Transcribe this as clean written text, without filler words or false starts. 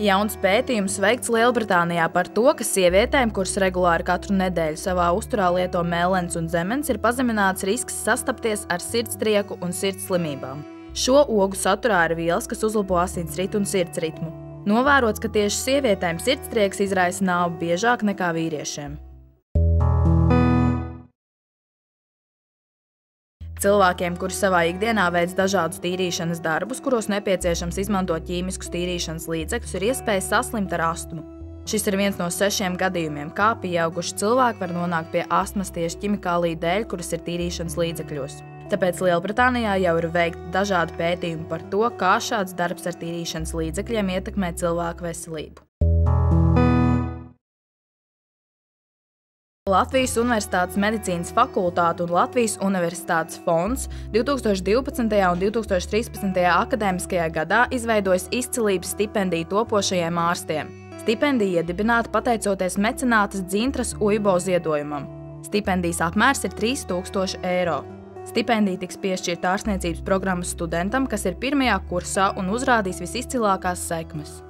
Jauns pētījums veikts Lielbritānijā par to, ka sievietēm, kuras regulāri katru nedēļu savā uzturā lieto mēlens un zemens, ir pazemināts risks sastapties ar sirdstrieku un sirds slimībām. Šo ogu saturā ir vielas, kas uzlabo asinsritu un sirds ritmu. Novērots, ka tieši sievietēm sirdstrieks izraisa nāvi biežāk nekā vīriešiem. Cilvēkiem, kuri savā ikdienā veic dažādus tīrīšanas darbus, kuros nepieciešams izmantot ķīmiskus tīrīšanas līdzekļus, ir iespēja saslimt ar astmu. Šis ir viens no 6 gadījumiem, kā pieauguši cilvēki var nonākt pie astmas tieši ķimikāliju dēļ, kuras ir tīrīšanas līdzekļos. Tāpēc Lielbritānijā jau ir veikti dažādi pētījumi par to, kā šāds darbs ar tīrīšanas līdzekļiem ietekmē cilvēku veselību. Latvijas Universitātes medicīnas fakultāte un Latvijas Universitātes fonds 2012. un 2013. akadēmiskajā gadā izveidojas izcilības stipendiju topošajiem ārstiem. Stipendija iedibināta pateicoties mecenātes Dzintras Uibo ziedojumam. Stipendijas apmērs ir 3000 eiro. Stipendija tiks piešķirta ārstniecības programmas studentam, kas ir pirmajā kursā un uzrādīs visizcilākās sekmes.